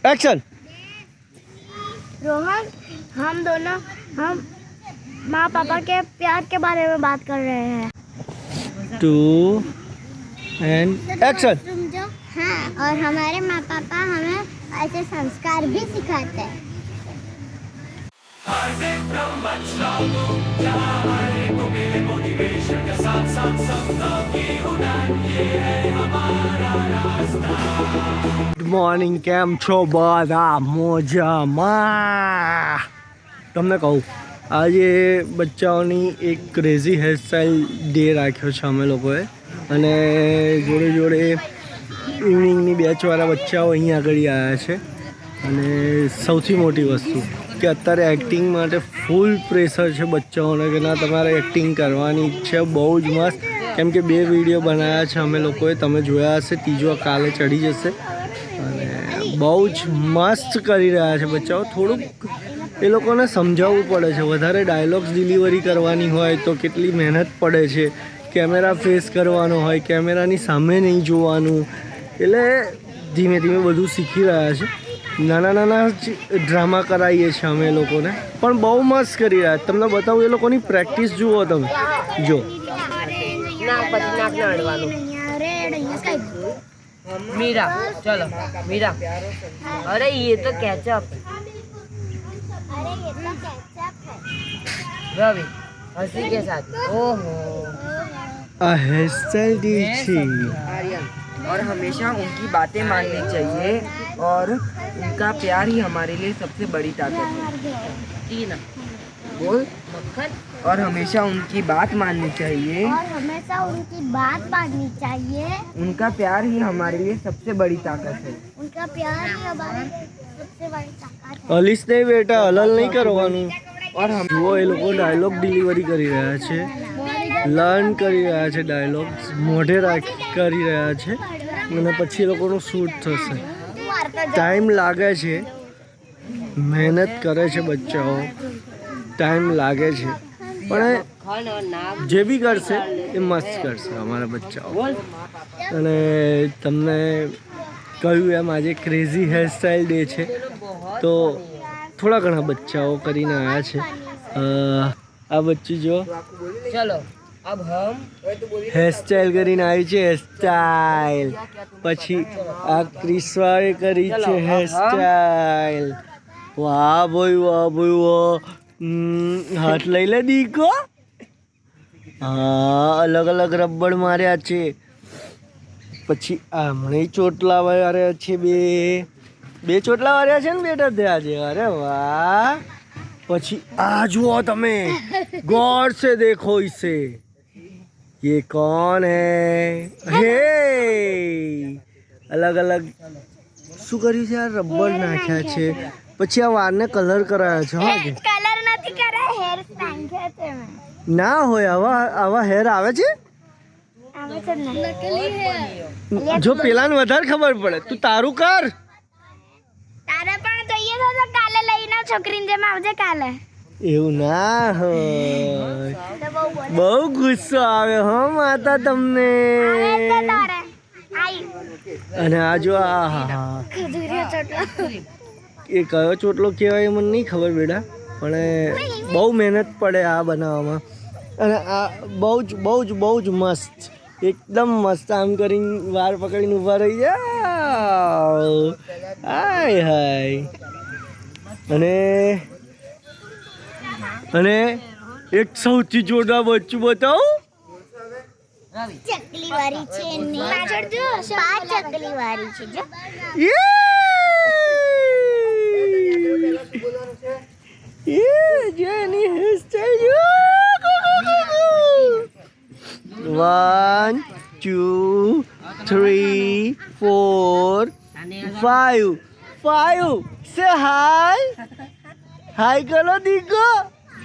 Action. Rohan, हम दोनों हम माँ पापा के प्यार के बारे में बात कर रहे हैं। 2 एंड एक्शन। समझो। हाँ, और हमारे माँ पापा हमें ऐसे संस्कार भी सिखाते हैं। गुड मॉर्निंग, केम छो बधा मजाમાં? તમને કહું, આજે બચ્ચાઓની એક ક્રેઝી હેરસ્ટાઈલ ડે રાખ્યો છે અમે લોકોએ, અને જોડે જોડે ઇવનિંગની બેચવાળા બચ્ચાઓ અહીં આગળ આવ્યા છે. અને સૌથી મોટી વસ્તુ કે અત્યારે એક્ટિંગ માટે ફૂલ પ્રેશર છે બચ્ચાઓને કે ના તમારે એક્ટિંગ કરવાની છે. બહુ જ મસ્ત, કેમ કે 2 વિડીયો બનાવ્યા છે અમે લોકોએ, તમે જોયા હશે. ત્રીજો કાલે ચડી જશે. અને બહુ જ મસ્ત કરી રહ્યા છે બચ્ચાઓ. થોડુંક એ લોકોને સમજાવવું પડે છે. વધારે ડાયલોગ્સ ડિલિવરી કરવાની હોય તો કેટલી મહેનત પડે છે. કેમેરા ફેસ કરવાનો હોય, કેમેરાની સામે નહીં જોવાનું. એટલે ધીમે ધીમે બધું શીખી રહ્યા છે. નાના નાના જ ડ્રામા કરાવીએ છીએ અમે લોકોને, પણ બહુ મસ્ત કરી રહ્યા. તમને બતાવું, એ લોકોની પ્રેક્ટિસ જુઓ તમે. જો मीरा, चलो मीरा. अरे ये तो केचप. रवि हंसी के साथ. ओहो, आ हेयर स्टाइल दी थी. आर्यन. और हमेशा उनकी बातें माननी चाहिए, और उनका प्यार ही हमारे लिए सबसे बड़ी ताकत है. टीना बोल. मक्खन. और हमेशा उनकी बात माननी चाहिए, और हमेशा उनकी बात माननी चाहिए. उनका प्यार ही हमारे लिए सबसे बड़ी ताकत है. उनका प्यार ही हमारे सबसे बड़ी ताकत है. અલીસ નહીં બેટા, હલલ નહીં કરવાનું. और हम જુઓ, એ લોકો ડાયલોગ ડિલિવરી કરી રહ્યા છે, લર્ન કરી રહ્યા છે ડાયલોગ્સ, મોઢે કરી રહ્યા છે, અને પછી એ લોકોનું શૂટ થશે. ટાઈમ લાગે છે, મહેનત કરે છે બચ્ચાઓ, ટાઈમ લાગે છે, પણ જે બી કરશે એ મસ્ત કરશે અમારા બચ્ચાઓ. અને તમને કહ્યું એમ આજે ક્રેઝી હેરસ્ટાઈલ ડે છે, તો થોડા ઘણા બચ્ચાઓ કરીને આવ્યા છે. આ બચ્ચી જો चलो अब हम હેરસ્ટાઈલ કરીને આવી છે. હેરસ્ટાઈલ પછી આ ક્રિસ્વાએ કરી છે હેરસ્ટાઈલ. વાહ ભાઈ, વાહ ભાઈ, વાહ. હાથ લઈ લે દીકો. હા, અલગ અલગ રબડ માર્યા છે. પછી આમણે ચોટલા વાર્યા છે. બે ચોટલા વાર્યા છે ને બેટા તે આજે. અરે વાહ. પછી આ જુઓ તમે, ગौर से देखो इसे, ये कौन है? हे, અલગ અલગ શું કર્યું છે? આ રબર નાખ્યા છે. પછી આ વાળને કલર કરાયા છે. હા, કલર નથી કરે, હેર સ્ટાઈલ છે તેમાં. ના હોય, આવા હેર આવે છે. આવે છે ને, નકલી હેર. જો પેલાને વધારે ખબર પડે, તું તારું કર. તારે પણ જોઈએ તો કાલે લઈને છોકરીને જેમ આવજે કાલે. એવું ના હોય, બહુ ગુસ્સો આવે હો માતા તમને. અને આ જો, આ હા, એ કયો ચોટલો કહેવાય મને નહીં ખબર બેટા, પણ બહુ મહેનત પડે આ બનાવવામાં. અને આ બહુ જ મસ્ત, એકદમ મસ્ત. આમ કરીને વાર પકડીને ઊભા રહી જાઓ. હાય હાય. અને એક સૌથી જોરદાર બચ્ચું બતાવું. ચકલી વાળી છે એની પાછળ જો, 5 ચકલી વાળી છે જો. જેની હેરસ્ટાઈલ 1 2 3 4 5 સે હાય. હાય કરો દીકો.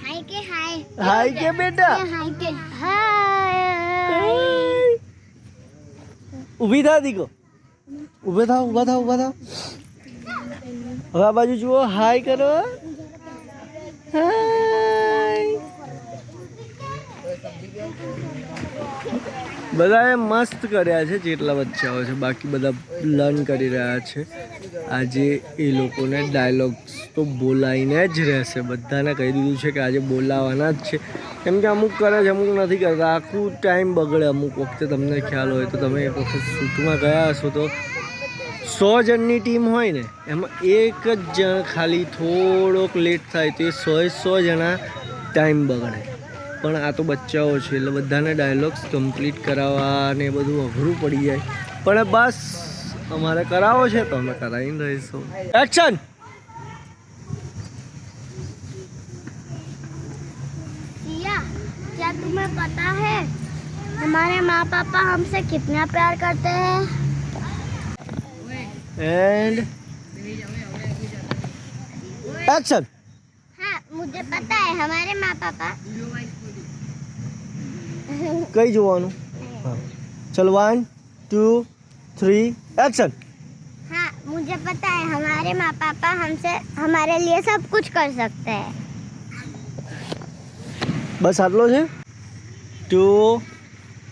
હાય કે હાય. હાય કે બેટા. હાય કે હાય. ઊભી થા દીકો. ઊભા થાવ. હવે આ બાજુ જુઓ, હાય કરો. હાય. બધાએ મસ્ત કર્યા છે જેટલા બચ્ચાઓ છે, બાકી બધા લર્ન કરી રહ્યા છે. આજે એ લોકોને ડાયલોગ્સ તો બોલાવીને જ રહેશે. બધાને કહી દીધું છે કે આજે બોલાવાના જ છે. કેમ કે અમુક કરે છે, અમુક નથી કરતા. આખું ટાઈમ બગડે અમુક વખતે. તમને ખ્યાલ હોય તો તમે એક વખત શૂટમાં ગયા હશો તો 100 જણની ટીમ હોય ને એમાં એક જ જણ ખાલી થોડોક લેટ થાય તો એ 100 જણા ટાઈમ બગડે. પણ આ તો બચ્ચાઓ છે એટલે બધાને ડાયલોગ્સ કમ્પ્લીટ કરાવવા ને એ બધું અઘરું પડી જાય. પણ બસ અમારે કરાવો છે તો અમે કરાવીને રહીશું. એક્શન. सिया, क्या तुम्हें पता है हमारे माँ पापा हमसे कितना प्यार करते हैं? And action. हाँ, मुझे पता है हमारे माँ पापा કઈ જોવાનું? હા ચલો 1 2 3 एक्शन. हाँ, मुझे पता है हमारे माँ पापा हमसे हमारे लिए सब कुछ कर सकते हैं. બસ આટલો છે. 2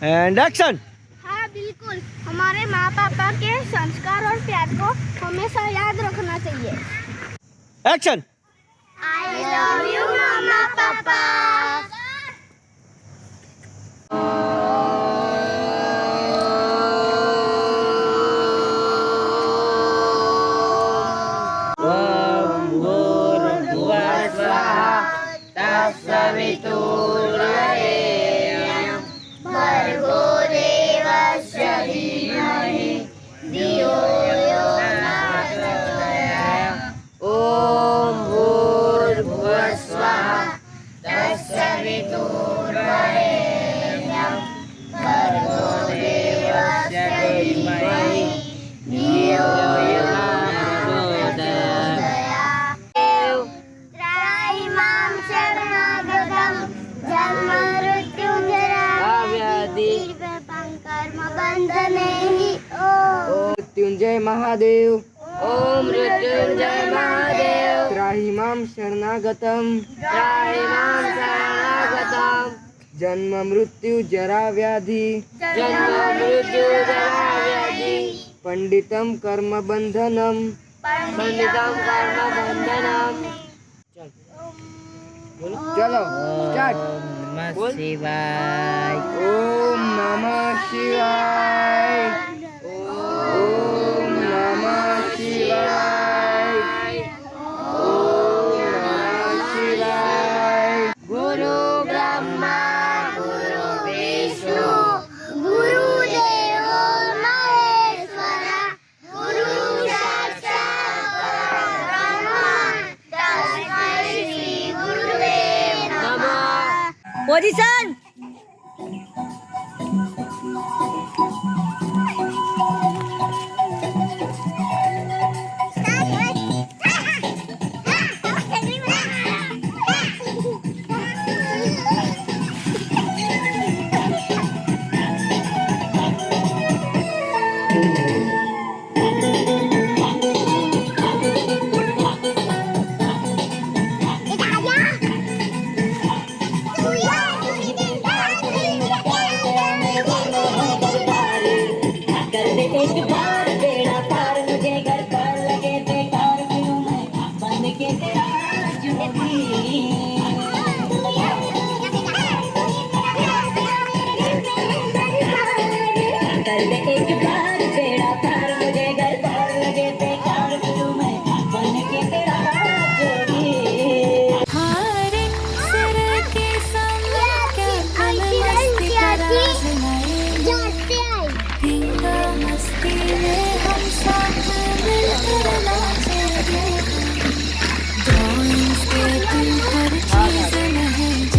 एंड एक्शन. हाँ बिल्कुल, हमारे माँ पापा के संस्कार और प्यार को हमेशा याद रखना चाहिए. एक्शन. आई लव यू मामा पापा. भर्गो देवस्य धीमहि धियो यो नः प्रचोदयात्. ओम भूर्भुवस्वः तत्सवितुर्वरेण्यं भर्गो देवस्य धीमहि धियो यो नः प्रचोदयात्. त्राहि मां शरणागतं जन्ममृत्युञ्जरा कर्म बंधने ही. ओम मृत्युंजय महादेव. ओम मृत्युंजय महादेव. त्राहि मां शरणागतं त्राहि मां शरणागतं जन्म मृत्यु जरा व्याधि जन्म मृत्यु जरा व्याधि पंडितं कर्म बंधनं पंडितं कर्म बंधनं. चलो स्टार्ट. बोल. शिवाय ओम नमः शिवाय. ओम नमः शिवाय. ओम नमः शिवाय. गुरु ब्रह्मा गुरु विष्णु गुरुदेवो महेश्वरा गुरु साक्षात् परब्रह्म तस्मै श्री गुरुदेव नमः. पोजीशन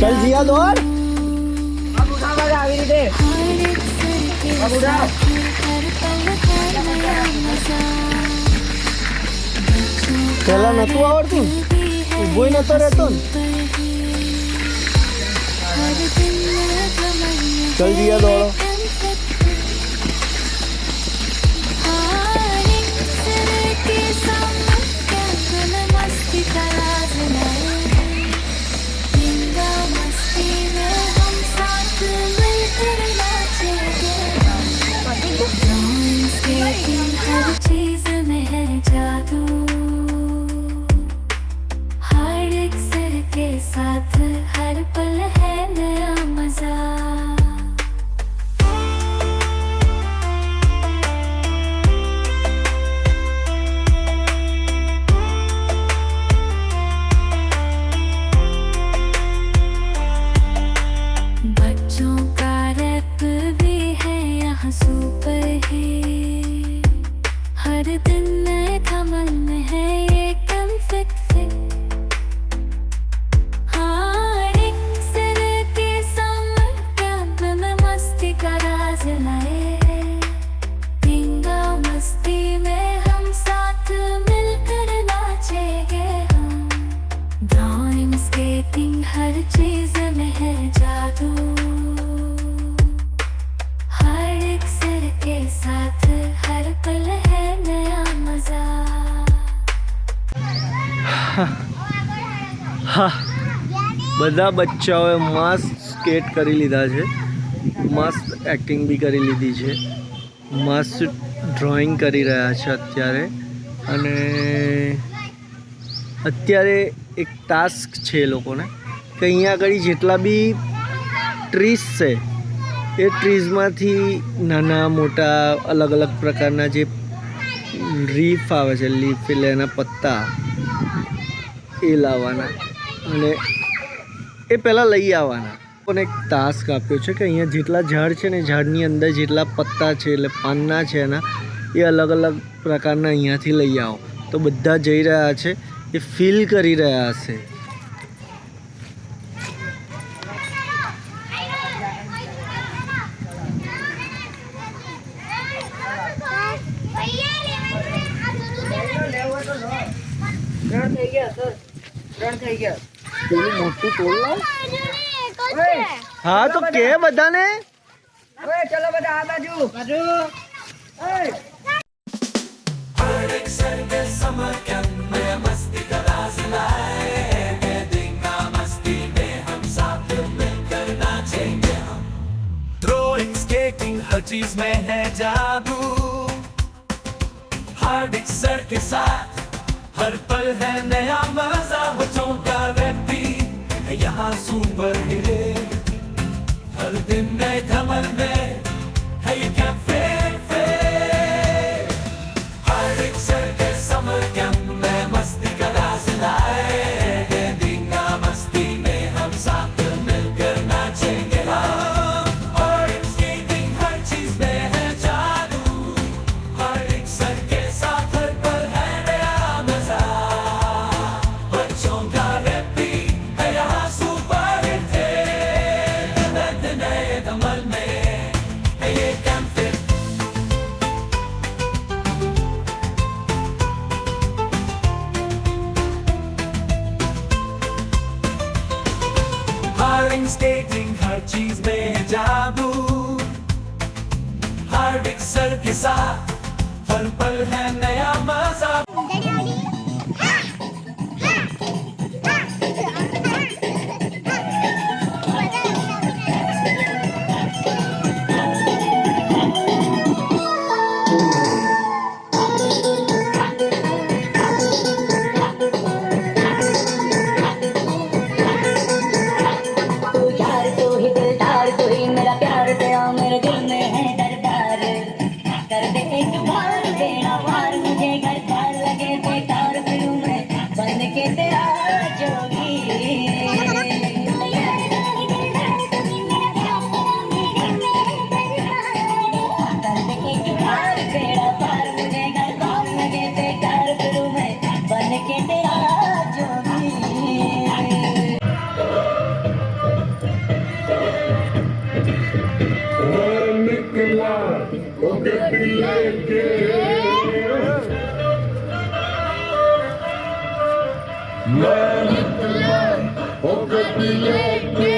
चल जिया दौड़. अब उठा मजा આવી રીતે. अब उठाओ. પહેલા નતું આવડતું, ઊભોય નતો રહેતો ને. चल जिया दौड़ो. हर चीज में है जादू. હા, બધા બચ્ચાઓએ મસ્ત સ્કેટ કરી લીધા છે, મસ્ત એક્ટિંગ બી કરી લીધી છે, મસ્ત ડ્રોઈંગ કરી રહ્યા છે અત્યારે. અને અત્યારે એક ટાસ્ક છે એ લોકોને કે અહીંયા આગળ જેટલા બી ટ્રીઝ છે એ ટ્રીઝમાંથી નાના મોટા અલગ અલગ પ્રકારના જે લીફ આવે છે, લીફ એટલે એના પત્તા એ લાવવાના અને એ પહેલાં લઈ આવવાના. પણ એક ટાસ્ક આપ્યો છે કે અહીંયા જેટલા ઝાડ છે ને ઝાડની અંદર જેટલા પત્તા છે એટલે પાનના છે એના એ અલગ અલગ પ્રકારના અહીંયાથી લઈ આવો. તો બધા જઈ રહ્યા છે, એ ફીલ કરી રહ્યા હશે. ત્રણ થઈ ગયા સર, 3 થઈ ગયા. પેલું મોટું તોડ લો. ઓય, હા તો કે બધાને ઓય ચલો બધા આ બાજુ બાજુ. ઓય Throwing, skating, हर चीज में है जादू. हार्दिक सर के साथ हर पल है नया मजा. बच्चों का रैपी है यहाँ सुपर हिट. हर दिन नए धमाल में है ये कैफे. हार्दिक सर के समर कैंप में मस्ती का राज लाए. दीना मस्ती में हम साथ मिलकर नाचेंगे हम. और स्केटिंग हर चीज में है जादू. हार्दिक सर के साथ हर पल है नया मजा. बच्चों का रैपी है यहाँ सुपर हिट. नए धमाल में है ये कैंप. हार्डिंग स्केटिंग हर चीज में है जादू. हार्दिक सर के साथ हर पल है नया मजा. तू यार तू ही दिलदार, तू ही मेरा प्यार, तेरा मेरे दिल में है दरबार. कर दे एक बार बेड़ा पार, मुझे घर पार लगे बेकार फिरूं मैं बन के तेरा जोगी. कर दे एक बार बेड़ा पार, मुझे घर पार लगे बेकार फिरूं मैं बन के तेरा जोगी. निकला वो गड्डी लेके मैं निकला वो गड्डी लेके